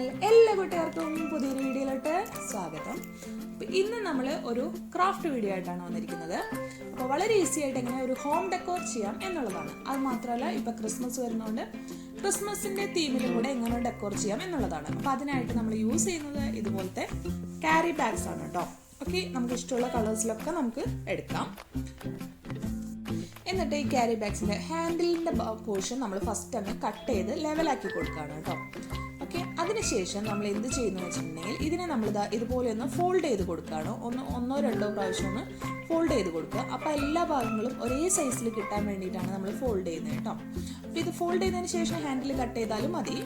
Channel എല്ലാ കൂട്ടുകാർക്കും പുതിയൊരു വീഡിയോയിലോട്ട് സ്വാഗതം. ഇന്ന് നമ്മൾ ഒരു ക്രാഫ്റ്റ് വീഡിയോ ആയിട്ടാണ് വന്നിരിക്കുന്നത്. അപ്പോൾ വളരെ ഈസി ആയിട്ട് എങ്ങനെ ഒരു ഹോം ഡെക്കോർ ചെയ്യാം എന്നുള്ളതാണ്. അത് മാത്രമല്ല ഇപ്പോൾ ക്രിസ്മസ് വരുന്നതുകൊണ്ട് ക്രിസ്മസിൻ്റെ തീമിലും കൂടെ എങ്ങനെ ഡെക്കോർ ചെയ്യാം എന്നുള്ളതാണ്. അപ്പോൾ അതിനായിട്ട് നമ്മൾ യൂസ് ചെയ്യുന്നത് ഇതുപോലത്തെ ക്യാരി ബാഗ്സ് ആണ് കേട്ടോ. ഓക്കെ, നമുക്ക് ഇഷ്ടമുള്ള കളേഴ്സിലൊക്കെ നമുക്ക് എടുക്കാം. എന്നിട്ട് ഈ ക്യാരി ബാഗ്സിൻ്റെ ഹാൻഡിലിൻ്റെ പോർഷൻ നമ്മൾ ഫസ്റ്റ് തന്നെ കട്ട് ചെയ്ത് ലെവലാക്കി കൊടുക്കുകയാണ് കേട്ടോ. ഓക്കെ, അതിനുശേഷം നമ്മൾ എന്ത് ചെയ്യുന്നു വെച്ചിട്ടുണ്ടെങ്കിൽ ഇതിനെ നമ്മൾ ഇതുപോലെ ഒന്ന് ഫോൾഡ് ചെയ്ത് കൊടുക്കുകയാണ്. ഒന്നോ രണ്ടോ പ്രാവശ്യം ഒന്ന് ഫോൾഡ് ചെയ്ത് കൊടുക്കുക. അപ്പോൾ എല്ലാ ഭാഗങ്ങളും ഒരേ സൈസിൽ കിട്ടാൻ വേണ്ടിയിട്ടാണ് നമ്മൾ ഫോൾഡ് ചെയ്യുന്നത് കേട്ടോ. അപ്പോൾ ഇത് ഫോൾഡ് ചെയ്തതിന് ശേഷം ഹാൻഡിൽ കട്ട് ചെയ്താലും മതി.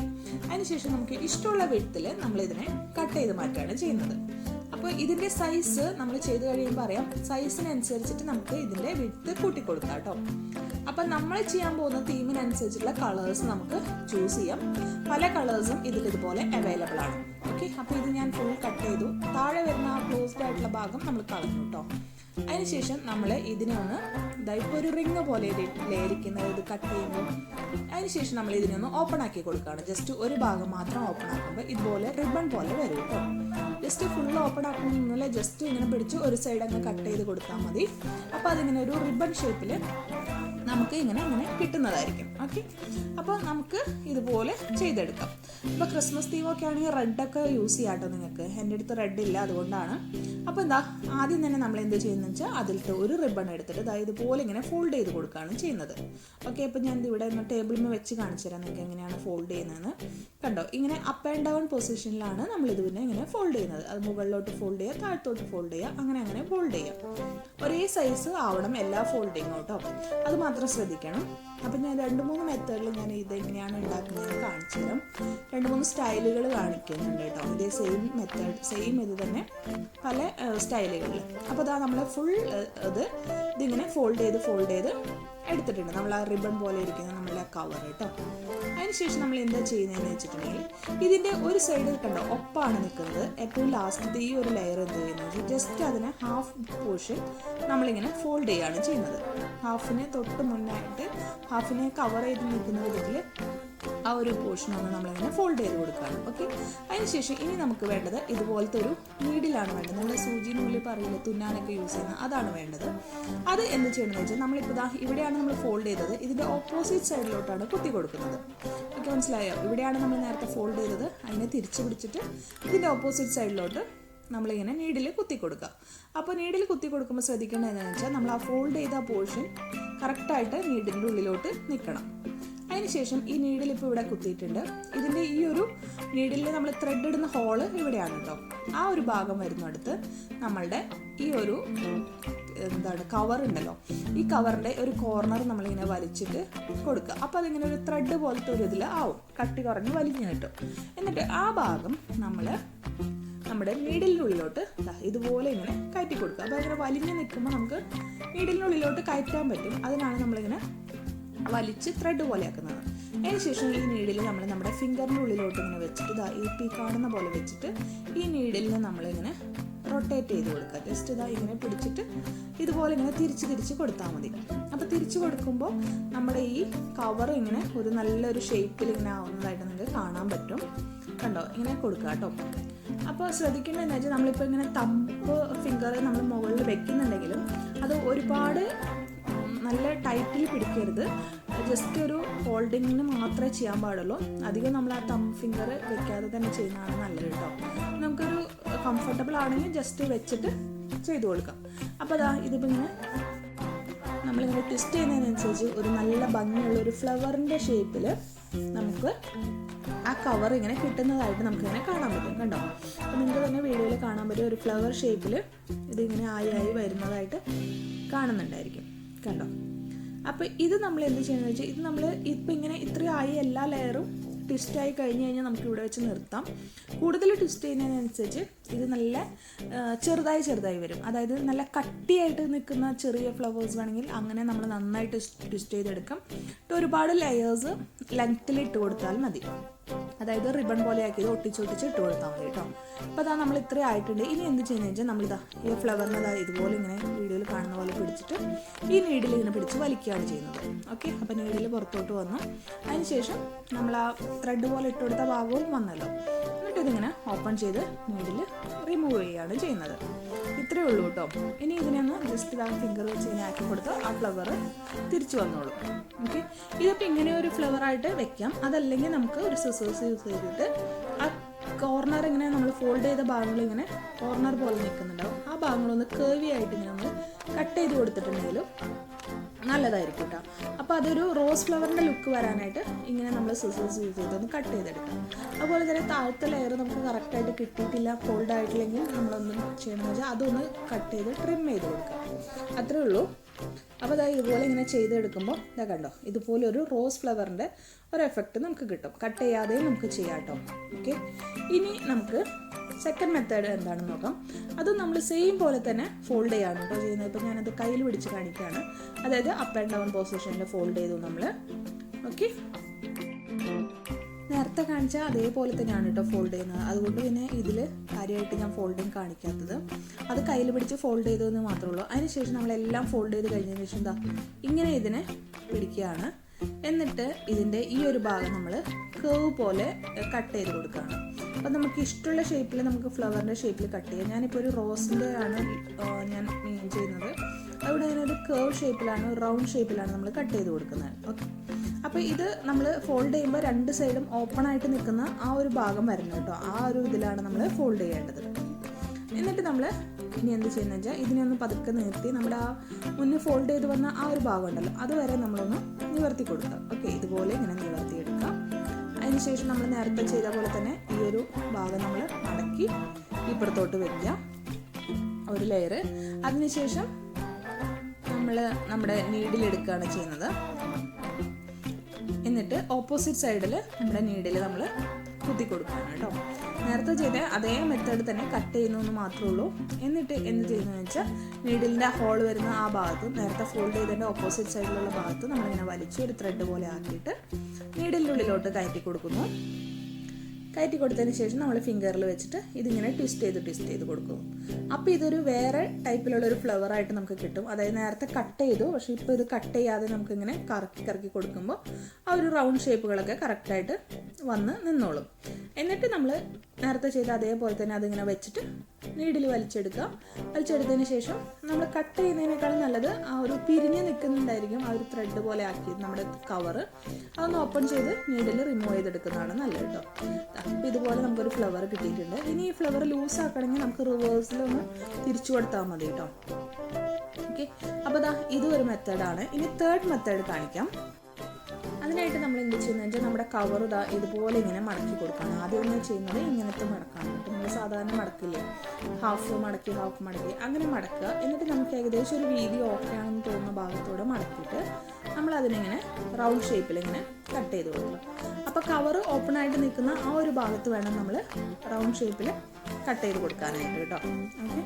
അതിനുശേഷം നമുക്ക് ഇഷ്ടമുള്ള വിഡ്ത്തിൽ നമ്മളിതിനെ കട്ട് ചെയ്ത് മാറ്റുകയാണ് ചെയ്യുന്നത്. അപ്പോൾ ഇതിൻ്റെ സൈസ് നമ്മൾ ചെയ്ത് കഴിയുമ്പോൾ അറിയാം, സൈസിനനുസരിച്ചിട്ട് നമുക്ക് ഇതിൻ്റെ വിഡ്ത്ത് കൂട്ടിക്കൊടുക്കാം കേട്ടോ. അപ്പം നമ്മൾ ചെയ്യാൻ പോകുന്ന തീമിനനുസരിച്ചുള്ള കളേഴ്സ് നമുക്ക് ചൂസ് ചെയ്യാം. പല കളേഴ്സും ഇതുപോലെ അവൈലബിൾ ആണ്. ഓക്കെ, അപ്പോൾ ഇത് ഞാൻ ഫുൾ കട്ട് ചെയ്തു. താഴെ വരുന്ന ആ ക്ലോസ്ഡ് ആയിട്ടുള്ള ഭാഗം നമ്മൾ കളഞ്ഞു കേട്ടോ. അതിനുശേഷം നമ്മൾ ഇതിനെ ഒന്ന് ഇപ്പോൾ ഒരു റിങ് പോലെ ലേരിക്കുന്നത് ഇത് കട്ട് ചെയ്യുമ്പോൾ അതിനുശേഷം നമ്മൾ ഇതിനെ ഒന്ന് ഓപ്പൺ ആക്കി കൊടുക്കുകയാണ്. ജസ്റ്റ് ഒരു ഭാഗം മാത്രം ഓപ്പൺ ആക്കുമ്പോൾ ഇതുപോലെ റിബൺ പോലെ വരും കേട്ടോ. ജസ്റ്റ് ഫുൾ ഓപ്പൺ ആക്കുന്നില്ല, ജസ്റ്റ് ഇങ്ങനെ പിടിച്ച് ഒരു സൈഡ് അങ്ങ് കട്ട് ചെയ്ത് കൊടുത്താൽ മതി. അപ്പോൾ അതിങ്ങനെ ഒരു റിബൺ ഷേപ്പിൽ നമുക്ക് ഇങ്ങനെ കിട്ടുന്നതായിരിക്കും. ഓക്കെ, അപ്പോൾ നമുക്ക് ഇതുപോലെ ചെയ്തെടുക്കാം. ഇപ്പോൾ ക്രിസ്മസ് തീമൊക്കെ ആണെങ്കിൽ റെഡൊക്കെ യൂസ് ചെയ്യാം കേട്ടോ നിങ്ങൾക്ക്. എൻ്റെ അടുത്ത് റെഡ് ഇല്ല, അതുകൊണ്ടാണ്. അപ്പോൾ ആദ്യം തന്നെ നമ്മൾ എന്ത് ചെയ്യുന്നത് വെച്ചാൽ അതിലത്തെ ഒരു റിബൺ എടുത്തിട്ട് ഇതുപോലെ ഇങ്ങനെ ഫോൾഡ് ചെയ്ത് കൊടുക്കുകയാണ് ചെയ്യുന്നത്. ഓക്കെ, അപ്പോൾ ഞാൻ ഇവിടെ ഒന്ന് ടേബിളിൽ വെച്ച് കാണിച്ചു തരാം നിങ്ങൾക്ക് എങ്ങനെയാണ് ഫോൾഡ് ചെയ്യുന്നതെന്ന്. കണ്ടോ, ഇങ്ങനെ അപ്പ് ആൻഡ് ഡൗൺ പൊസിഷനിലാണ് നമ്മൾ ഇതിനെ ഇങ്ങനെ ഫോൾഡ് ചെയ്യുന്നത്. അത് മുകളിലോട്ട് ഫോൾഡ് ചെയ്യുക, താഴത്തോട്ട് ഫോൾഡ് ചെയ്യുക, അങ്ങനെ ഫോൾഡ് ചെയ്യുക. ഒരേ സൈസ് ആവണം എല്ലാ ഫോൾഡിങ്ങും കേട്ടോ, അത് മാത്രം ശ്രദ്ധിക്കണം. അപ്പം ഞാൻ 2-3 മെത്തേഡിൽ ഞാൻ ഇതെങ്ങനെയാണ് ഉണ്ടാക്കുന്നതെന്ന് കാണിച്ചു തരാം. 2-3 സ്റ്റൈലുകൾ കാണിക്കുന്നുണ്ട് കേട്ടോ. ഇതേ സെയിം മെത്തേഡ്, സെയിം ഇത് തന്നെ പല സ്റ്റൈലുകളിൽ. അപ്പോൾ നമ്മൾ ഫുൾ ഇതിങ്ങനെ ഫോൾഡ് ചെയ്ത് എടുത്തിട്ടുണ്ട്. നമ്മൾ ആ റിബൺ പോലെ ഇരിക്കുന്ന നമ്മളുടെ കവർ കേട്ടോ. അതിനുശേഷം നമ്മൾ എന്താ ചെയ്യുന്നതെന്ന് വെച്ചിട്ടുണ്ടെങ്കിൽ ഇതിൻ്റെ ഒരു സൈഡ് കണ്ടോ ഒപ്പാണ് നിൽക്കുന്നത്. ഏറ്റവും ലാസ്റ്റത്തെ ഈ ഒരു ലെയർ എന്ത് ചെയ്യുന്നത്, ജസ്റ്റ് അതിനെ ഹാഫ് പോർഷൻ നമ്മളിങ്ങനെ ഫോൾഡ് ചെയ്യുകയാണ് ചെയ്യുന്നത്. ഹാഫിനെ തൊട്ട് മുന്നായിട്ട് ഹാഫിനെ കവർ ചെയ്ത് നിൽക്കുന്ന വിധത്തിൽ ആ ഒരു പോർഷനാണ് നമ്മളിങ്ങനെ ഫോൾഡ് ചെയ്ത് കൊടുക്കുകയാണ്. ഓക്കെ, അതിനുശേഷം ഇനി നമുക്ക് വേണ്ടത് ഇതുപോലത്തെ ഒരു നീഡിലാണ് വേണ്ടത്. നമ്മൾ സൂചി നൂല് പറയില്ല, തുന്നാനൊക്കെ യൂസ് ചെയ്യുന്നത്, അതാണ് വേണ്ടത്. അത് എന്ത് ചെയ്യണമെന്ന് വെച്ചാൽ നമ്മളിപ്പോൾ ഇവിടെയാണ് നമ്മൾ ഫോൾഡ് ചെയ്തത്, ഇതിൻ്റെ ഓപ്പോസിറ്റ് സൈഡിലോട്ടാണ് കുത്തി കൊടുക്കുന്നത്. ഓക്കെ, മനസ്സിലായോ? ഇവിടെയാണ് നമ്മൾ നേരത്തെ ഫോൾഡ് ചെയ്തത്, അതിനെ തിരിച്ചു പിടിച്ചിട്ട് ഇതിൻ്റെ ഓപ്പോസിറ്റ് സൈഡിലോട്ട് നമ്മളിങ്ങനെ നീഡിൽ കുത്തി കൊടുക്കുക. അപ്പോൾ നീഡിൽ കുത്തി കൊടുക്കുമ്പോൾ ശ്രദ്ധിക്കേണ്ടത് എന്താണെന്ന് വെച്ചാൽ നമ്മൾ ആ ഫോൾഡ് ചെയ്ത പോർഷൻ കറക്റ്റായിട്ട് നീഡിൻ്റെ ഉള്ളിലോട്ട് നിൽക്കണം. അതിനുശേഷം ഈ നീഡിൽ ഇപ്പോൾ ഇവിടെ കുത്തിയിട്ടുണ്ട്. ഇതിൻ്റെ ഈ ഒരു നീഡിലിൽ നമ്മൾ ത്രെഡ് ഇടുന്ന ഹോള് ഇവിടെയാണ് കേട്ടോ. ആ ഒരു ഭാഗം വരുന്നിടത്ത് നമ്മളുടെ ഈ ഒരു കവർ ഉണ്ടല്ലോ, ഈ കവറിൻ്റെ ഒരു കോർണർ നമ്മളിങ്ങനെ വലിച്ചിട്ട് കൊടുക്കുക. അപ്പോൾ അതിങ്ങനെ ഒരു ത്രെഡ് പോലത്തെ ഒരു ഇതിൽ ആവും, കട്ടി കുറഞ്ഞ് വലിഞ്ഞു കിട്ടും. എന്നിട്ട് ആ ഭാഗം നമ്മൾ നമ്മുടെ നീഡിലിനുള്ളിലോട്ട് ഇതുപോലെ ഇങ്ങനെ കയറ്റി കൊടുക്കുക. അപ്പോൾ അങ്ങനെ വലിഞ്ഞ് നിൽക്കുമ്പോൾ നമുക്ക് നീഡിലിനുള്ളിലോട്ട് കയറ്റാൻ പറ്റും. അതിനാണ് നമ്മളിങ്ങനെ വലിച്ച് ത്രെഡ് പോലെ ആക്കുന്നത്. അതിനുശേഷം ഈ നീഡിൽ നമ്മൾ നമ്മുടെ ഫിംഗറിൻ്റെ ഉള്ളിലോട്ട് ഇങ്ങനെ വെച്ചിട്ട് ഈ കാണുന്ന പോലെ വെച്ചിട്ട് ഈ നീഡിലിനെ നമ്മളിങ്ങനെ റൊട്ടേറ്റ് ചെയ്ത് കൊടുക്കുക. ജസ്റ്റ് ഇങ്ങനെ പിടിച്ചിട്ട് ഇതുപോലെ ഇങ്ങനെ തിരിച്ച് കൊടുത്താൽ മതി. അപ്പോൾ തിരിച്ചു കൊടുക്കുമ്പോൾ നമ്മുടെ ഈ കവർ ഇങ്ങനെ ഒരു നല്ലൊരു ഷേപ്പിൽ ഇങ്ങനെ ആവുന്നതായിട്ട് നിങ്ങൾക്ക് കാണാൻ പറ്റും. കണ്ടോ, ഇങ്ങനെ കൊടുക്കുക കേട്ടോ. അപ്പോൾ ശ്രദ്ധിക്കേണ്ടതെന്ന് വെച്ചാൽ നമ്മളിപ്പോൾ ഇങ്ങനെ തമ്പ് ഫിംഗർ നമ്മൾ മുകളിൽ വെക്കുന്നുണ്ടെങ്കിലും അത് ഒരുപാട് നല്ല ടൈറ്റിൽ പിടിക്കരുത്. ജസ്റ്റ് ഒരു ഹോൾഡിങ്ങിന് മാത്രമേ ചെയ്യാൻ പാടുള്ളൂ. അധികം നമ്മൾ ആ തമ്പ് ഫിംഗർ വെക്കാതെ തന്നെ ചെയ്യുന്നതാണ് നല്ലത് കേട്ടോ. നമുക്കൊരു കംഫർട്ടബിൾ ആണെങ്കിൽ ജസ്റ്റ് വെച്ചിട്ട് ചെയ്ത് കൊടുക്കാം. അപ്പോൾ ഇതിപ്പോൾ ഇങ്ങനെ നമ്മളിങ്ങനെ ട്വിസ്റ്റ് ചെയ്യുന്നതിനനുസരിച്ച് ഒരു നല്ല ഭംഗിയുള്ള ഒരു ഫ്ലവറിൻ്റെ ഷേപ്പിൽ നമുക്ക് ആ കവർ ഇങ്ങനെ കിട്ടുന്നതായിട്ട് നമുക്കിങ്ങനെ കാണാൻ പറ്റും. കണ്ടോ, അപ്പോൾ നിങ്ങൾക്ക് തന്നെ വീഡിയോയിൽ കാണാൻ പറ്റും ഒരു ഫ്ലവർ ഷേപ്പിൽ ഇതിങ്ങനെ ആയി വരുന്നതായിട്ട് കാണുന്നുണ്ടായിരിക്കും. കണ്ടോ, അപ്പോൾ ഇത് നമ്മൾ എന്ത് ചെയ്യുന്നത് വെച്ചാൽ ഇത് നമ്മൾ ഇപ്പം ഇങ്ങനെ ഇത്രയായി എല്ലാ ലെയറും ട്വിസ്റ്റായി കഴിഞ്ഞ് കഴിഞ്ഞാൽ നമുക്ക് ഇവിടെ വെച്ച് നിർത്താം. കൂടുതൽ ട്വിസ്റ്റ് ചെയ്യുന്നതിനനുസരിച്ച് ഇത് നല്ല ചെറുതായി വരും. അതായത് നല്ല കട്ടിയായിട്ട് നിൽക്കുന്ന ചെറിയ ഫ്ലവേഴ്സ് വേണമെങ്കിൽ അങ്ങനെ നമ്മൾ നന്നായിട്ട് ട്വിസ്റ്റ് ചെയ്തെടുക്കാം. ഒരുപാട് ലെയേഴ്സ് ലെങ്ത്തിൽ ഇട്ട് കൊടുത്താൽ മതി. അതായത് റിബൺ പോലെ ആക്കിയത് ഒട്ടിച്ചൊട്ടിച്ച് ഇട്ട് കൊടുത്താൽ മതി കേട്ടോ. അപ്പോൾ നമ്മൾ ഇത്ര ആയിട്ടുണ്ട്. ഇനി എന്ത് ചെയ്യുന്നത് വെച്ചാൽ നമ്മളിതാ ഈ ഫ്ലവറിനെ ഇതുപോലെ ഇങ്ങനെ വീഡിയോയിൽ കാണുന്ന പോലെ പിടിച്ചിട്ട് ഈ നീഡിൽ ഇങ്ങനെ പിടിച്ച് വലിക്കുകയാണ് ചെയ്യുന്നത്. ഓക്കെ, അപ്പോൾ നീഡിൽ പുറത്തോട്ട് വന്നു. അതിനുശേഷം നമ്മൾ ആ ത്രെഡ് പോലെ ഇട്ട് കൊടുത്ത ഭാഗവും വന്നല്ലോ. എന്നിട്ട് ഇതിങ്ങനെ ഓപ്പൺ ചെയ്ത് നീഡിൽ റിമൂവ് ചെയ്യുകയാണ് ചെയ്യുന്നത്. ഇത്രയേ ഉള്ളൂ കേട്ടോ. ഇനി ഇതിനെ ഒന്ന് ജസ്റ്റ് ആ ഫിംഗർ വെച്ച് ഇങ്ങനെ ആക്കി കൊടുത്ത് ആ ഫ്ലവർ തിരിച്ചു വന്നോളും. ഓക്കെ, ഇതിപ്പോൾ ഇങ്ങനെ ഒരു ഫ്ലവറായിട്ട് വെക്കാം. അതല്ലെങ്കിൽ നമുക്ക് ഒരു സിസേഴ്സ് യൂസ് ചെയ്തിട്ട് ആ കോർണർ ഇങ്ങനെ നമ്മൾ ഫോൾഡ് ചെയ്ത ഭാഗങ്ങൾ ഇങ്ങനെ കോർണർ പോലെ നിൽക്കുന്നുണ്ടാവും, ആ ഭാഗങ്ങളൊന്ന് കേർവി ആയിട്ട് ഇങ്ങനെ നമ്മൾ കട്ട് ചെയ്ത് കൊടുത്തിട്ടുണ്ടെങ്കിലും നല്ലതായിരിക്കും കേട്ടോ. അപ്പോൾ അതൊരു റോസ് ഫ്ലവറിൻ്റെ ലുക്ക് വരാനായിട്ട് ഇങ്ങനെ നമ്മൾ സിസേഴ്സ് യൂസ് ചെയ്തൊന്ന് കട്ട് ചെയ്തെടുക്കാം. അതുപോലെ തന്നെ താഴത്തെ ലെയർ നമുക്ക് കറക്റ്റായിട്ട് കിട്ടിയിട്ടില്ല, ഫോൾഡ് ആയിട്ടില്ലെങ്കിൽ നമ്മളൊന്നും ചെയ്യണമെന്ന് വെച്ചാൽ അതൊന്ന് കട്ട് ചെയ്ത് ട്രിം ചെയ്ത് കൊടുക്കാം. അത്രേ ഉള്ളൂ. അപ്പോൾ അതായത് ഇതുപോലെ ഇങ്ങനെ ചെയ്തെടുക്കുമ്പോൾ ഇതാ കണ്ടോ, ഇതുപോലെ ഒരു റോസ് ഫ്ലവറിൻ്റെ ഒരു എഫക്റ്റ് നമുക്ക് കിട്ടും. കട്ട് ചെയ്യാതെയും നമുക്ക് ചെയ്യാം കേട്ടോ. ഓക്കെ, ഇനി നമുക്ക് സെക്കൻഡ് മെത്തേഡ് എന്താണെന്ന് നോക്കാം. അത് നമ്മൾ സെയിം പോലെ തന്നെ ഫോൾഡ് ചെയ്യാണ് കേട്ടോ ചെയ്യുന്നത്. ഇപ്പോൾ ഞാനത് കയ്യിൽ പിടിച്ച് കാണിക്കുകയാണ്. അതായത് അപ്പ് ആൻഡ് ഡൗൺ പൊസിഷനിൽ ഫോൾഡ് ചെയ്തു നമ്മൾ. ഓക്കെ, നേരത്തെ കാണിച്ചാൽ അതേപോലെ തന്നെയാണ് കേട്ടോ ഫോൾഡ് ചെയ്യുന്നത്. അതുകൊണ്ട് പിന്നെ ഇതിൽ കാര്യമായിട്ട് ഞാൻ ഫോൾഡിങ് കാണിക്കാത്തത്. അത് കയ്യിൽ പിടിച്ച് ഫോൾഡ് ചെയ്തതെന്ന് മാത്രമേ ഉള്ളൂ. അതിനുശേഷം നമ്മളെല്ലാം ഫോൾഡ് ചെയ്ത് കഴിഞ്ഞതിന് ശേഷം എന്താ ഇങ്ങനെ ഇതിനെ പിടിക്കുകയാണ്. എന്നിട്ട് ഇതിൻ്റെ ഈ ഒരു ഭാഗം നമ്മൾ കേവ് പോലെ കട്ട് ചെയ്ത് കൊടുക്കുകയാണ്. അപ്പം നമുക്ക് ഇഷ്ടമുള്ള ഷേപ്പിൽ നമുക്ക് ഫ്ലവറിൻ്റെ ഷേപ്പിൽ കട്ട് ചെയ്യാം. ഞാനിപ്പോൾ ഒരു റോസിൻ്റെ ആണ് ഞാൻ മീൻ ചെയ്യുന്നത്. അവിടെ ഇങ്ങനെ ഒരു കേവ് ഷേപ്പിലാണ്, റൗണ്ട് ഷേപ്പിലാണ് നമ്മൾ കട്ട് ചെയ്ത് കൊടുക്കുന്നത്. ഓക്കെ, അപ്പോൾ ഇത് നമ്മൾ ഫോൾഡ് ചെയ്യുമ്പോൾ രണ്ട് സൈഡും ഓപ്പൺ ആയിട്ട് നിൽക്കുന്ന ആ ഒരു ഭാഗം വരുന്നു കേട്ടോ. ആ ഒരു ഇതിലാണ് നമ്മൾ ഫോൾഡ് ചെയ്യേണ്ടത്. എന്നിട്ട് നമ്മൾ ഇനി എന്ത് ചെയ്യുന്നത് വെച്ചാൽ ഇതിനെ ഒന്ന് പതുക്കെ നിർത്തി നമ്മുടെ ആ മുന്നേ ഫോൾഡ് ചെയ്ത് വന്ന ആ ഒരു ഭാഗം ഉണ്ടല്ലോ അതുവരെ നമ്മളൊന്ന് നിവർത്തി കൊടുക്കുക. ഓക്കെ, ഇതുപോലെ ഇങ്ങനെ നിവർത്തിയെടുക്കാം. അതിനുശേഷം നമ്മൾ നേരത്തെ ചെയ്ത പോലെ തന്നെ ഈ ഒരു ഭാഗം നമ്മൾ മടക്കി ഇപ്പുറത്തോട്ട് വെക്കുക ഒരു ലെയർ. അതിനുശേഷം നമ്മൾ നമ്മുടെ നീഡിലെടുക്കുകയാണ് ചെയ്യുന്നത്. എന്നിട്ട് ഓപ്പോസിറ്റ് സൈഡിൽ നമ്മുടെ നീഡിൽ നമ്മൾ കുത്തി കൊടുക്കുകയാണ് കേട്ടോ. നേരത്തെ ചെയ്ത അതേ മെത്തേഡ് തന്നെ കട്ട് ചെയ്യുന്നു എന്ന് മാത്രമേ ഉള്ളൂ. എന്നിട്ട് എന്ത് ചെയ്യുന്നതെന്ന് വെച്ചാൽ നീഡിലിൻ്റെ ഹോൾ വരുന്ന ആ ഭാഗത്ത് നേരത്തെ ഫോൾഡ് ചെയ്തതിൻ്റെ ഓപ്പോസിറ്റ് സൈഡിലുള്ള ഭാഗത്ത് നമ്മളിങ്ങനെ വലിച്ച് ഒരു ത്രെഡ് പോലെ ആക്കിയിട്ട് നീഡിലിൻ്റെ ഉള്ളിലോട്ട് കയറ്റി കൊടുക്കുന്നു. കയറ്റി കൊടുത്തതിന് ശേഷം നമ്മൾ ഫിംഗറിൽ വെച്ചിട്ട് ഇതിങ്ങനെ ട്വിസ്റ്റ് ചെയ്ത് കൊടുക്കും. അപ്പോൾ ഇതൊരു വേറെ ടൈപ്പിലുള്ള ഒരു ഫ്ലവറായിട്ട് നമുക്ക് കിട്ടും. അതായത് നേരത്തെ കട്ട് ചെയ്തു, പക്ഷേ ഇപ്പോൾ ഇത് കട്ട് ചെയ്യാതെ നമുക്കിങ്ങനെ കറക്കി കൊടുക്കുമ്പോൾ ആ ഒരു റൗണ്ട് ഷേപ്പുകളൊക്കെ കറക്റ്റായിട്ട് വന്ന് നിന്നോളും. എന്നിട്ട് നമ്മൾ നേരത്തെ ചെയ്ത അതേപോലെ തന്നെ അതിങ്ങനെ വെച്ചിട്ട് നീഡിൽ വലിച്ചെടുത്തതിന് ശേഷം നമ്മൾ കട്ട് ചെയ്യുന്നതിനേക്കാളും നല്ലത് ആ ഒരു പിരിഞ്ഞ് നിൽക്കുന്നുണ്ടായിരിക്കും ആ ഒരു ത്രെഡ് പോലെ ആക്കി നമ്മുടെ കവറ് അതൊന്ന് ഓപ്പൺ ചെയ്ത് നീഡിൽ റിമൂവ് ചെയ്തെടുക്കുന്നതാണ് നല്ലത് കേട്ടോ. അപ്പോൾ ഇതുപോലെ നമുക്കൊരു ഫ്ലവർ കിട്ടിയിട്ടുണ്ട്. ഇനി ഈ ഫ്ലവർ ലൂസ് ആക്കണമെങ്കിൽ നമുക്ക് റിവേഴ്സിലൊന്ന് തിരിച്ചു കൊടുത്താൽ മതി കേട്ടോ. ഓക്കെ, അപ്പോൾ ഇതും ഒരു മെത്തേഡാണ്. ഇനി തേർഡ് മെത്തേഡ് കാണിക്കാം. അതിനായിട്ട് നമ്മൾ എന്ത് ചെയ്യുന്നത് വെച്ചാൽ നമ്മുടെ കവർ ഇതുപോലെ ഇങ്ങനെ മടക്കി കൊടുക്കണം. ആദ്യം ഒന്ന് ചെയ്യുന്നത് ഇങ്ങനത്തെ മടക്കാണ് കേട്ടോ. നമ്മൾ സാധാരണ മടക്കില്ലേ, ഹാഫ് മടക്കി അങ്ങനെ മടക്കുക. എന്നിട്ട് നമുക്ക് ഏകദേശം ഒരു വീതി ഓക്കെ ആണെന്ന് തോന്നുന്ന ഭാഗത്തോടെ മടക്കിയിട്ട് നമ്മൾ അതിനിങ്ങനെ റൗണ്ട് ഷേപ്പിൽ ഇങ്ങനെ കട്ട് ചെയ്ത് കൊടുക്കുക. അപ്പോൾ കവർ ഓപ്പൺ ആയിട്ട് നിൽക്കുന്ന ആ ഒരു ഭാഗത്ത് വേണം നമ്മൾ റൗണ്ട് ഷേപ്പിൽ കട്ട് ചെയ്ത് കൊടുക്കാനായിട്ട് കേട്ടോ. ഓക്കെ,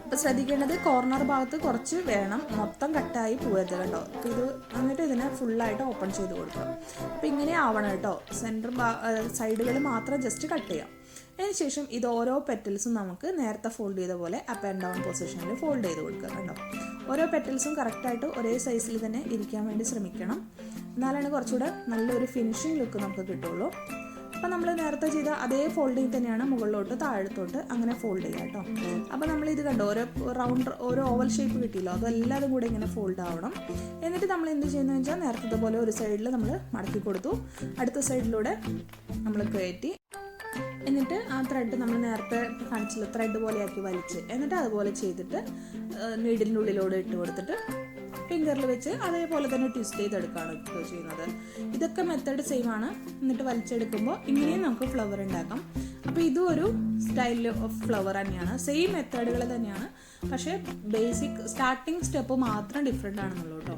അപ്പോൾ ശ്രദ്ധിക്കേണ്ടത് കോർണർ ഭാഗത്ത് കുറച്ച് വേണം, മൊത്തം കട്ടായി പോകരുത് കേട്ടോ. അപ്പോൾ ഇത് എന്നിട്ട് ഇതിനെ ഫുള്ളായിട്ട് ഓപ്പൺ ചെയ്ത് കൊടുക്കുക. അപ്പോൾ ഇങ്ങനെ ആവണം കേട്ടോ. സെൻറ്റർ സൈഡുകൾ മാത്രം ജസ്റ്റ് കട്ട് ചെയ്യാം. അതിനുശേഷം ഇത് ഓരോ പെറ്റൽസും നമുക്ക് നേരത്തെ ഫോൾഡ് ചെയ്ത പോലെ അപ്പ് ആൻഡ് ഡൗൺ പൊസിഷനിൽ ഫോൾഡ് ചെയ്ത് കൊടുക്കുക കേട്ടോ. ഓരോ പെറ്റൽസും കറക്റ്റായിട്ട് ഒരേ സൈസിൽ തന്നെ ഇരിക്കാൻ വേണ്ടി ശ്രമിക്കണം. എന്നാലാണ് കുറച്ചുകൂടെ നല്ലൊരു ഫിനിഷിംഗ് ലുക്ക് നമുക്ക് കിട്ടുള്ളൂ. അപ്പോൾ നമ്മൾ നേരത്തെ ചെയ്ത അതേ ഫോൾഡിങ് തന്നെയാണ് മുകളിലോട്ട് താഴത്തോട്ട് അങ്ങനെ ഫോൾഡ് ചെയ്യുക കേട്ടോ. അപ്പോൾ നമ്മളിത് കണ്ടോ, ഓരോ ഓവൽ ഷേപ്പ് കിട്ടിയല്ലോ, അതെല്ലാതും കൂടെ ഇങ്ങനെ ഫോൾഡ് ആവണം. എന്നിട്ട് നമ്മൾ എന്ത് ചെയ്യുന്നത് വെച്ചാൽ നേരത്തെ പോലെ ഒരു സൈഡിൽ നമ്മൾ മടക്കി കൊടുത്തു, അടുത്ത സൈഡിലൂടെ നമ്മൾ കയറ്റി, എന്നിട്ട് ആ ത്രെഡ് നമ്മൾ നേരത്തെ കാണിച്ചില്ല ത്രെഡ് പോലെയാക്കി വലിച്ച്, എന്നിട്ട് അതുപോലെ ചെയ്തിട്ട് നീഡിലിൻ്റെ ഉള്ളിലോട് ഇട്ട് കൊടുത്തിട്ട് ഫിംഗറിൽ വെച്ച് അതേപോലെ തന്നെ ട്വിസ്റ്റ് ചെയ്തെടുക്കുകയാണ് ഇപ്പോൾ ചെയ്യുന്നത്. ഇതൊക്കെ മെത്തേഡ് സെയിം ആണ്. എന്നിട്ട് വലിച്ചെടുക്കുമ്പോൾ ഇങ്ങനെയും നമുക്ക് ഫ്ലവർ ഉണ്ടാക്കാം. അപ്പോൾ ഇതും ഒരു സ്റ്റൈൽ ഓഫ് ഫ്ലവർ തന്നെയാണ്, സെയിം മെത്തേഡുകൾ തന്നെയാണ്. പക്ഷേ ബേസിക് സ്റ്റാർട്ടിങ് സ്റ്റെപ്പ് മാത്രം ഡിഫറെൻ്റ് ആണെന്നുള്ളൂ കേട്ടോ.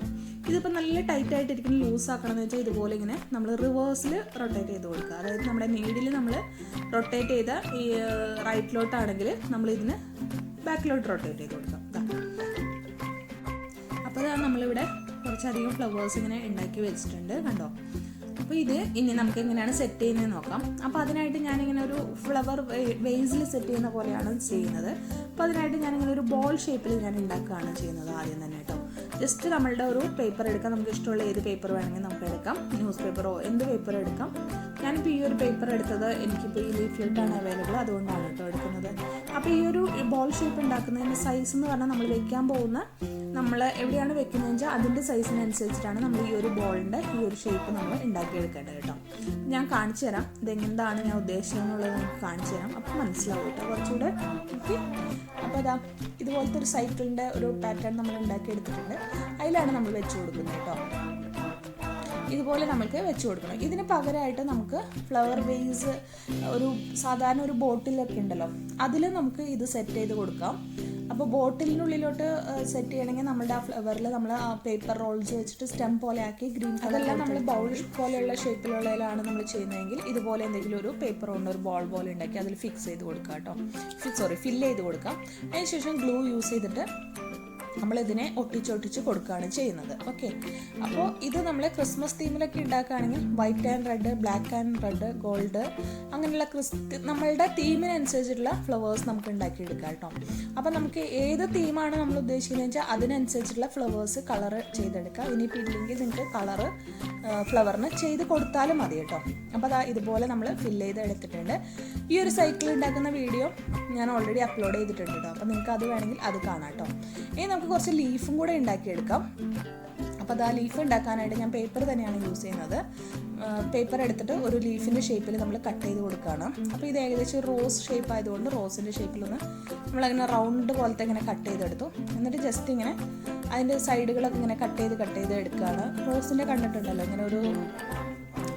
ഇതിപ്പോൾ നല്ല ടൈറ്റ് ആയിട്ടിരിക്കുന്ന ലൂസ് ആക്കണമെന്ന് വെച്ചാൽ ഇതുപോലെ ഇങ്ങനെ നമ്മൾ റിവേഴ്സിൽ റൊട്ടേറ്റ് ചെയ്ത് കൊടുക്കുക. അതായത് നമ്മുടെ നീഡിൽ നമ്മൾ റൊട്ടേറ്റ് ചെയ്ത ഈ റൈറ്റിലോട്ടാണെങ്കിൽ നമ്മൾ ഇതിന് ബാക്കിലോട്ട് റൊട്ടേറ്റ് ചെയ്ത് കൊടുക്കാം. അപ്പോൾ നമ്മളിവിടെ കുറച്ചധികം ഫ്ലവേഴ്സ് ഇങ്ങനെ ഉണ്ടാക്കി വെച്ചിട്ടുണ്ട് കണ്ടോ. അപ്പോൾ ഇത് ഇനി നമുക്ക് എങ്ങനെയാണ് സെറ്റ് ചെയ്യുന്നത് നോക്കാം. അപ്പോൾ അതിനായിട്ട് ഞാനിങ്ങനെ ഒരു ഫ്ലവർ വേസിൽ സെറ്റ് ചെയ്യുന്ന പോലെയാണ് ചെയ്യുന്നത്. അപ്പോൾ അതിനായിട്ട് ഞാനിങ്ങനെ ഒരു ബോൾ ഷേപ്പിൽ ഞാൻ ഉണ്ടാക്കുകയാണ് ചെയ്യുന്നത് ആദ്യം തന്നെ കേട്ടോ. ജസ്റ്റ് നമ്മളുടെ ഒരു പേപ്പർ എടുക്കാം. നമുക്ക് ഇഷ്ടമുള്ള ഏത് പേപ്പർ വേണമെങ്കിൽ നമുക്ക് എടുക്കാം. ന്യൂസ് പേപ്പറോ എന്ത് പേപ്പർ എടുക്കാം. ഞാനിപ്പോൾ ഈ ഒരു പേപ്പർ എടുത്തത് എനിക്കിപ്പോൾ ഈ ലീഫിലിട്ടാണ് അവൈലബിൾ, അതുകൊണ്ടാണ് കേട്ടോ എടുക്കുന്നത്. അപ്പോൾ ഈ ഒരു ബോൾ ഷേപ്പ് ഉണ്ടാക്കുന്നതിൻ്റെ സൈസ് എന്ന് പറഞ്ഞാൽ നമ്മൾ വെക്കാൻ പോകുന്ന, നമ്മൾ എവിടെയാണ് വെക്കുന്നതെന്ന് വെച്ചാൽ അതിൻ്റെ സൈസിനനുസരിച്ചിട്ടാണ് നമ്മൾ ഈ ഒരു ബോളിൻ്റെ ഈ ഒരു ഷേപ്പ് നമ്മൾ ഉണ്ടാക്കിയെടുക്കേണ്ടത് കേട്ടോ. ഞാൻ കാണിച്ചു തരാം ഇതെന്താണ് ഞാൻ ഉദ്ദേശിച്ചതെന്നുള്ളത് നമുക്ക് കാണിച്ചു തരാം. അപ്പോൾ മനസ്സിലാവും കേട്ടോ കുറച്ചുകൂടെ. ഓക്കെ, അപ്പോൾ അതാ ഇതുപോലത്തെ ഒരു സൈക്കിളിൻ്റെ ഒരു പാറ്റേൺ നമ്മൾ ഉണ്ടാക്കിയെടുത്തിട്ടുണ്ട്. അതിലാണ് നമ്മൾ വെച്ച് കൊടുക്കുന്നത് കേട്ടോ. ഇതുപോലെ നമുക്ക് വെച്ച് കൊടുക്കണം. ഇതിന് പകരമായിട്ട് നമുക്ക് ഫ്ലവർ വേസ്, ഒരു സാധാരണ ഒരു ബോട്ടിലൊക്കെ ഉണ്ടല്ലോ, അതിൽ നമുക്ക് ഇത് സെറ്റ് ചെയ്ത് കൊടുക്കാം. അപ്പോൾ ബോട്ടിലിനുള്ളിലോട്ട് സെറ്റ് ചെയ്യണമെങ്കിൽ നമ്മുടെ ആ ഫ്ലവറിൽ നമ്മൾ ആ പേപ്പർ റോൾസ് വെച്ചിട്ട് സ്റ്റെം പോലെ ആക്കി ഗ്രീൻ, അതെല്ലാം നമ്മൾ ബൗൾ പോലെയുള്ള ഷേപ്പിലുള്ളതിലാണ് നമ്മൾ ചെയ്യുന്നതെങ്കിൽ ഇതുപോലെ എന്തെങ്കിലും ഒരു പേപ്പർ കൊണ്ട് ഒരു ബോൾ പോലെ ഉണ്ടാക്കി അതിൽ ഫിക്സ് ചെയ്ത് കൊടുക്കാം കേട്ടോ. ഫില്ല് ചെയ്ത് കൊടുക്കാം. അതിനുശേഷം ഗ്ലൂ യൂസ് ചെയ്തിട്ട് നമ്മളിതിനെ ഒട്ടിച്ചൊട്ടിച്ച് കൊടുക്കുകയാണ് ചെയ്യുന്നത്. ഓക്കെ, അപ്പോൾ ഇത് നമ്മൾ ക്രിസ്മസ് തീമിലൊക്കെ ഉണ്ടാക്കുകയാണെങ്കിൽ white and red, black and red, gold, അങ്ങനെയുള്ള നമ്മളുടെ തീമിനനുസരിച്ചിട്ടുള്ള ഫ്ലവേഴ്സ് നമുക്ക് ഉണ്ടാക്കിയെടുക്കാം കേട്ടോ. അപ്പോൾ നമുക്ക് ഏത് തീമാണ് നമ്മൾ ഉദ്ദേശിക്കുന്നത് വെച്ചാൽ അതിനനുസരിച്ചിട്ടുള്ള ഫ്ലവേഴ്സ് കളർ ചെയ്തെടുക്കാം. ഇനിയിപ്പോൾ ഇല്ലെങ്കിൽ നിങ്ങൾക്ക് കളറ് ഫ്ലവറിന് ചെയ്ത് കൊടുത്താലും മതി കേട്ടോ. അപ്പോൾ അതാ ഇതുപോലെ നമ്മൾ ഫില്ല് ചെയ്ത് എടുത്തിട്ടുണ്ട്. ഈ ഒരു സൈക്കിൾ ഉണ്ടാക്കുന്ന വീഡിയോ ഞാൻ ഓൾറെഡി അപ്ലോഡ് ചെയ്തിട്ടുണ്ട് കേട്ടോ. അപ്പോൾ നിങ്ങൾക്ക് അത് വേണമെങ്കിൽ അത് കാണാം കേട്ടോ. ഇനി നമുക്ക് കുറച്ച് ലീഫും കൂടെ ഉണ്ടാക്കിയെടുക്കാം. അപ്പോൾ അത് ആ ലീഫ് ഉണ്ടാക്കാനായിട്ട് ഞാൻ പേപ്പർ തന്നെയാണ് യൂസ് ചെയ്യുന്നത്. പേപ്പർ എടുത്തിട്ട് ഒരു ലീഫിൻ്റെ ഷേപ്പിൽ നമ്മൾ കട്ട് ചെയ്ത് കൊടുക്കുകയാണ്. അപ്പോൾ ഇത് ഏകദേശം റോസ് ഷേപ്പ് ആയതുകൊണ്ട് റോസിൻ്റെ ഷേപ്പിലൊന്ന് നമ്മളങ്ങനെ റൗണ്ട് പോലത്തെ ഇങ്ങനെ കട്ട് ചെയ്തെടുത്തു. എന്നിട്ട് ജസ്റ്റ് ഇങ്ങനെ അതിൻ്റെ സൈഡുകളൊക്കെ ഇങ്ങനെ കട്ട് ചെയ്ത് എടുക്കുകയാണ്. റോസിൻ്റെ കണ്ടിട്ടുണ്ടല്ലോ ഇങ്ങനെ ഒരു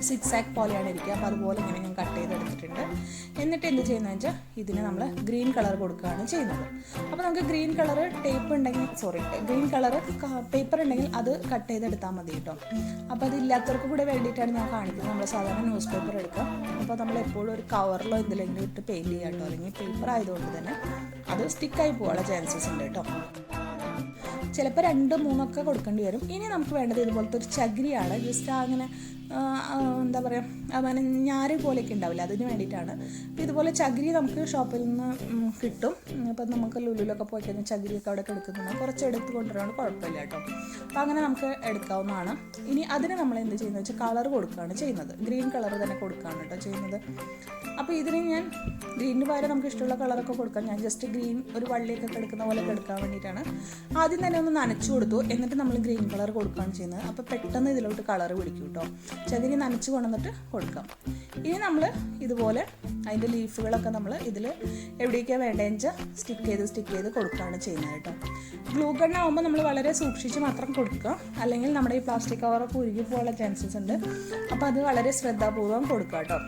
സിക്സ് ആക്ക് പോലെയാണ് ഇരിക്കുക. അപ്പോൾ അതുപോലെ ഇങ്ങനെ ഞാൻ കട്ട് ചെയ്തെടുത്തിട്ടുണ്ട്. എന്നിട്ട് എന്ത് ചെയ്യുന്നത് വെച്ചാൽ ഇതിന് നമ്മൾ ഗ്രീൻ കളർ കൊടുക്കുകയാണ് ചെയ്യുന്നത്. അപ്പോൾ നമുക്ക് green colour green colour paper ഉണ്ടെങ്കിൽ അത് കട്ട് ചെയ്തെടുത്താൽ മതി കേട്ടോ. അപ്പോൾ അതില്ലാത്തവർക്ക് കൂടെ വേണ്ടിയിട്ടാണ് ഞാൻ കാണിക്കുന്നത്. നമ്മൾ സാധാരണ ന്യൂസ് പേപ്പർ എടുക്കാം. അപ്പോൾ നമ്മൾ എപ്പോഴും ഒരു കവറിലോ എന്തെങ്കിലും ഇട്ട് പെയിൻറ്റ് ചെയ്യാം കേട്ടോ. അല്ലെങ്കിൽ പേപ്പർ ആയതുകൊണ്ട് തന്നെ അത് സ്റ്റിക്കായി പോകാനുള്ള ചാൻസസ് ഉണ്ട് കേട്ടോ. ചിലപ്പോൾ 2-3 കൊടുക്കേണ്ടി വരും. ഇനി നമുക്ക് വേണ്ടത് ഇതുപോലത്തെ ഒരു ചകിരിയാണ്. ജസ്റ്റ് അങ്ങനെ എന്താ പറയുക, അങ്ങനെ ഞാറ് പോലെയൊക്കെ ഉണ്ടാവില്ല, അതിന് വേണ്ടിയിട്ടാണ്. അപ്പോൾ ഇതുപോലെ ചകിരി നമുക്ക് ഷോപ്പിൽ നിന്ന് കിട്ടും. അപ്പം നമുക്ക് ലുലുലൊക്കെ പോയി കഴിഞ്ഞാൽ ചകിരിയൊക്കെ അവിടെ എടുക്കുന്നുണ്ട്. കുറച്ച് എടുത്ത് കൊണ്ടുവരാണ് കുഴപ്പമില്ല കേട്ടോ. അപ്പോൾ അങ്ങനെ നമുക്ക് എടുക്കാവുന്നതാണ്. ഇനി അതിന് നമ്മൾ എന്ത് ചെയ്യുന്നത് വെച്ചാൽ കളർ കൊടുക്കുകയാണ് ചെയ്യുന്നത്. ഗ്രീൻ കളർ തന്നെ കൊടുക്കുകയാണ് കേട്ടോ ചെയ്യുന്നത്. അപ്പോൾ ഇതിന് ഞാൻ ഗ്രീനിന് പകരം നമുക്ക് ഇഷ്ടമുള്ള കളറൊക്കെ കൊടുക്കാം. ഞാൻ ജസ്റ്റ് ഗ്രീൻ ഒരു വള്ളിയൊക്കെ എടുക്കുന്ന പോലെ എടുക്കാൻ വേണ്ടിയിട്ടാണ്. ആദ്യം തന്നെ ഒന്ന് നനച്ചു കൊടുത്തു. എന്നിട്ട് നമ്മൾ ഗ്രീൻ കളർ കൊടുക്കുകയാണ് ചെയ്യുന്നത്. അപ്പോൾ പെട്ടെന്ന് ഇതിലോട്ട് കളർ പിടിക്കും കേട്ടോ. ചകിരി നനച്ച് കൊണ്ടുവന്നിട്ട് കൊടുക്കാം. ഇനി നമ്മൾ ഇതുപോലെ അതിൻ്റെ ലീഫുകളൊക്കെ നമ്മൾ ഇതിൽ എവിടേക്കാണ് വേണ്ടതെന്ന് വെച്ചാൽ സ്റ്റിക്ക് ചെയ്ത് കൊടുക്കുകയാണ് ചെയ്യുന്നത് കേട്ടോ. ഗ്ലൂ ഗണ്ണാകുമ്പോൾ നമ്മൾ വളരെ സൂക്ഷിച്ച് മാത്രം കൊടുക്കുക. അല്ലെങ്കിൽ നമ്മുടെ ഈ പ്ലാസ്റ്റിക് കവറൊക്കെ ഉരുകി പോകാനുള്ള ചാൻസസ് ഉണ്ട്. അപ്പോൾ അത് വളരെ ശ്രദ്ധാപൂർവ്വം കൊടുക്കുക കേട്ടോ.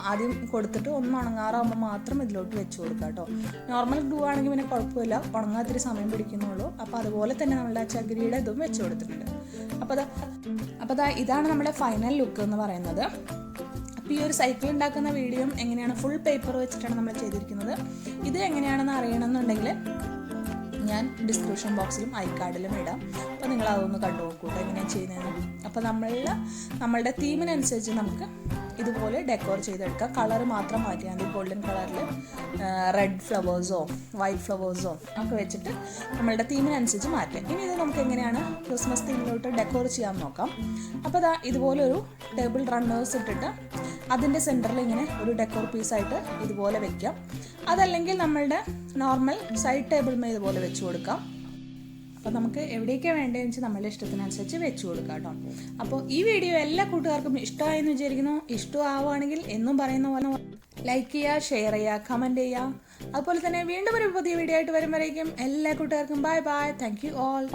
ആദ്യം കൊടുത്തിട്ട് ഒന്ന് ഉണങ്ങാറാകുമ്പോൾ മാത്രം ഇതിലോട്ട് വെച്ച് കൊടുക്കുക കേട്ടോ. നോർമൽ ഗ്ലൂ ആണെങ്കിൽ പിന്നെ കുഴപ്പമില്ല, ഉണങ്ങാത്തിരി സമയം പിടിക്കുന്നുള്ളൂ. അപ്പോൾ അതുപോലെ തന്നെ നമ്മുടെ ആ ചകിരിയുടെ ഇതും വെച്ച് കൊടുത്തിട്ടുണ്ട്. അപ്പോൾ ഇതാണ് നമ്മുടെ ഫൈനൽ ലുക്ക് എന്ന് പറയുന്നത്. അപ്പോൾ ഈ ഒരു സൈക്കിൾ ഉണ്ടാക്കുന്ന വീഡിയോ എങ്ങനെയാണ് ഫുൾ പേപ്പർ വെച്ചിട്ടാണ് നമ്മൾ ചെയ്തിരിക്കുന്നത്. ഇത് എങ്ങനെയാണെന്ന് അറിയണമെന്നുണ്ടെങ്കിൽ ഞാൻ ഡിസ്ക്രിപ്ഷൻ ബോക്സിലും ഐക്കാർഡിലും ഇടാം. അപ്പോൾ നിങ്ങൾ അതൊന്ന് കണ്ടു നോക്കൂട്ടോ എങ്ങനെയാണ് ചെയ്യുന്നത്. അപ്പോൾ നമ്മളുടെ തീമിനനുസരിച്ച് നമുക്ക് ഇതുപോലെ ഡെക്കോർ ചെയ്തെടുക്കാം. കളർ മാത്രം മാറ്റിയാൽ മതി. ഗോൾഡൻ കളറിൽ റെഡ് ഫ്ലവേഴ്സോ വൈറ്റ് ഫ്ലവേഴ്സോ ഒക്കെ വെച്ചിട്ട് നമ്മളുടെ തീമിനനുസരിച്ച് മാറ്റാം. ഇനി ഇത് നമുക്ക് എങ്ങനെയാണ് ക്രിസ്മസ് തീമിലോട്ട് ഡെക്കോർ ചെയ്യാൻ നോക്കാം. അപ്പോൾ ഇതുപോലെ ഒരു ടേബിൾ റണ്ണേഴ്സ് ഇട്ടിട്ട് അതിൻ്റെ സെൻറ്ററിൽ ഇങ്ങനെ ഒരു ഡെക്കോർ പീസായിട്ട് ഇതുപോലെ വെക്കാം. അതല്ലെങ്കിൽ നമ്മളുടെ നോർമൽ സൈഡ് ടേബിൾമേ ഇതുപോലെ വെച്ച് കൊടുക്കാം. അപ്പോൾ നമുക്ക് എവിടേക്കാണ് വേണ്ടതെന്ന് വെച്ചാൽ നമ്മളുടെ ഇഷ്ടത്തിനനുസരിച്ച് വെച്ച് കൊടുക്കാം കേട്ടോ. അപ്പോൾ ഈ വീഡിയോ എല്ലാ കൂട്ടുകാർക്കും ഇഷ്ടമായെന്ന് വിചാരിക്കുന്നു. ഇഷ്ടമാവുകയാണെങ്കിൽ എന്നും പറയുന്ന പോലെ ലൈക്ക് ചെയ്യുക, ഷെയർ ചെയ്യുക, കമൻറ്റ് ചെയ്യുക. അതുപോലെ തന്നെ വീണ്ടും ഒരു പുതിയ വീഡിയോ ആയിട്ട് വരുമ്പോഴേക്കും എല്ലാ കൂട്ടുകാർക്കും bye bye. Thank you all.